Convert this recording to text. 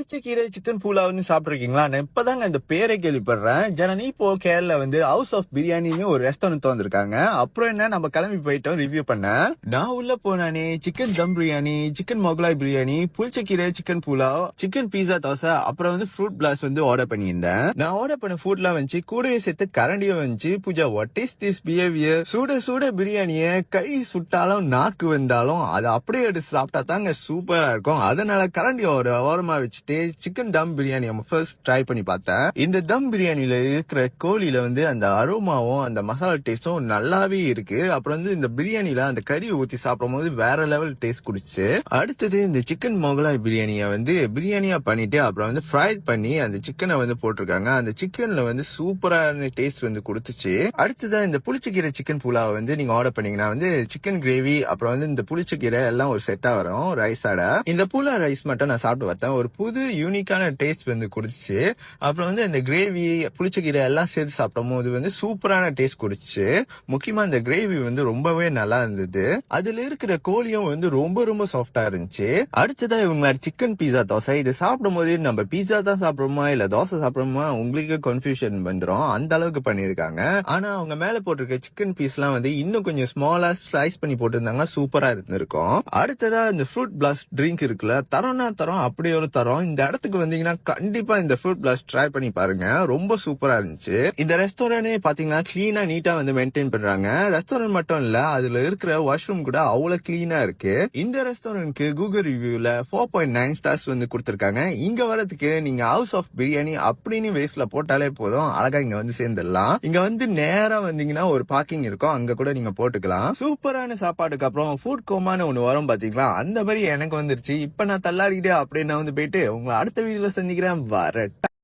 புளிச்சக்கீரை சிக்கன் புலாவ்னு சாப்பிட்டுருக்கீங்களா? நான் இப்பதாங்க இந்த பேரை கேள்விப்படுறேன். ஜனனி இப்போ கேரளா வந்து ஹவுஸ் ஆஃப் பிரியாணின்னு ஒரு ரெஸ்டாரண்ட் வந்திருக்காங்க. அப்புறம் என்ன நம்ம கிளம்பி போயிட்டோம் ரிவ்யூ பண்ண. நான் உள்ள போனானே சிக்கன் தம் பிரியாணி, சிக்கன் மொகலாய் பிரியாணி, புளிச்சக்கீரை chicken pulao, chicken pizza dosa, அப்புறம் வந்து ஃப்ரூட் பிளாஸ் வந்து ஆர்டர் பண்ணியிருந்தேன். நான் ஆர்டர் பண்ண ஃபுட்லாம் வந்துச்சு, கூடவே சேர்த்து கரண்டியும் வந்துச்சு. Pooja, what is this behaviour? சுட சுட பிரியாணிய கை சுட்டாலும் நாக்கு வந்தாலும் அதை அப்படியே எடுத்து சாப்பிட்டா தாங்க சூப்பரா இருக்கும். அதனால கரண்டியோட ஓரமா வச்சுட்டு chicken dum biryani first try பண்ணி பார்த்தேன். இந்த தம் பிரியாணில இருக்கிற கோழியில வந்து அந்த அரோமாவும் அந்த மசாலா டேஸ்டும் நல்லாவே இருக்கு. அப்புறம் வந்து இந்த பிரியாணில அந்த கறி ஊத்தி சாப்பிடும் போது வேற லெவல் டேஸ்ட் குடிச்சு. அடுத்தது இந்த சிக்கன் மொகலாய் பிரியாணியை வந்து பிரியாணியா பண்ணிட்டு அப்புறம் வந்து ஃப்ரை பண்ணி அந்த சிக்கனை வந்து போட்டிருக்காங்க. அந்த சிக்கன்ல வந்து சூப்பரான டேஸ்ட் வந்து கொடுத்துச்சு. அடுத்ததான் இந்த புளிச்சக்கீரை சிக்கன் புலாவை வந்து நீங்க ஆர்டர் பண்ணீங்கன்னா வந்து சிக்கன் கிரேவி அப்புறம் வந்து இந்த புளிச்சக்கீரை எல்லாம் ஒரு செட்டா வரும் ரைஸாட. இந்த புலா ரைஸ் மட்டும் நான் சாப்பிட்டு பார்த்தேன். ஒரு புது யூனிக்கான டேஸ்ட் வந்து குடிச்சு. அப்புறம் வந்து இந்த கிரேவி புளிச்சக்கீரை எல்லாம் சேர்த்து சாப்பிடும் போது வந்து சூப்பரான டேஸ்ட் குடிச்சு. முக்கியமா இந்த கிரேவி வந்து ரொம்பவே நல்லா இருந்தது. அதுல இருக்கிற கோழியும் வந்து ரொம்ப ரொம்ப சாஃப்டா இருந்துச்சு. அடுத்ததா இவங்களோட சிக்கன் பீஸா தோசை. இது சாப்பிடும் போது நம்ம பீஸா தான் சாப்பிடுறோமா இல்ல தோசை சாப்பிடுறோமா உங்களுக்கு கன்ஃபியூஷன் வந்துடும். அந்த அளவுக்கு பண்ணிருக்காங்க. ஆனா அவங்க மேல போட்டிருக்க சிக்கன் பீஸ் எல்லாம் வந்து இன்னும் கொஞ்சம் ஸ்மாலா ஸ்லைஸ் பண்ணி போட்டிருந்தாங்க, சூப்பரா இருந்திருக்கும். அடுத்ததா இந்த ஃப்ரூட் பிளாஸ்ட் ட்ரிங்க் இருக்குல்ல, தரோம்னா தரோம், அப்படி ஒரு தரோம். இந்த இடத்துக்கு வந்தீங்கன்னா கண்டிப்பா இந்த ஃப்ரூட் பிளாஸ்ட் ட்ரை பண்ணி பாருங்க, ரொம்ப சூப்பரா இருந்துச்சு. இந்த ரெஸ்டாரண்டே பாத்தீங்கன்னா கிளீனா நீட்டா வந்து மெயின்டைன் பண்றாங்க. ரெஸ்டாரண்ட் மட்டும் இல்ல, அதுல இருக்கிற வாஷ்ரூம் கூட அவ்வளவு கிளீனா இருக்கு. இந்த ரெஸ்டாரண்ட்க்கு கூகுள் ரிவ்யூல 4.9 ஸ்டார்ஸ் வந்து கொடுத்திருக்காங்க. இங்க வரதுக்கு நீங்க ஹவுஸ் ஆஃப் பிரியாணி அப்படின்னு வேஸ்ட்ல போட்டாலே போதும், அழகா இங்க வந்து சேர்ந்துடலாம். இங்க வந்து நேரா வந்தீங்கன்னா ஒரு பார்க்கிங் இருக்கும், அங்க கூட நீங்க போட்டுக்கலாம். சூப்பரான சாப்பாடுக்கு அப்புறம் ஃபுட் கோமான்னு ஒண்ணு வரும் பாத்தீங்களா, அந்த மாதிரி எனக்கு வந்துருச்சு. இப்ப நான் தள்ளாடிக்கிட்டே அப்படியே நான் வந்து போயிட்டு உங்களை அடுத்த வீடியோல சந்திக்கிறேன். வரட்டா.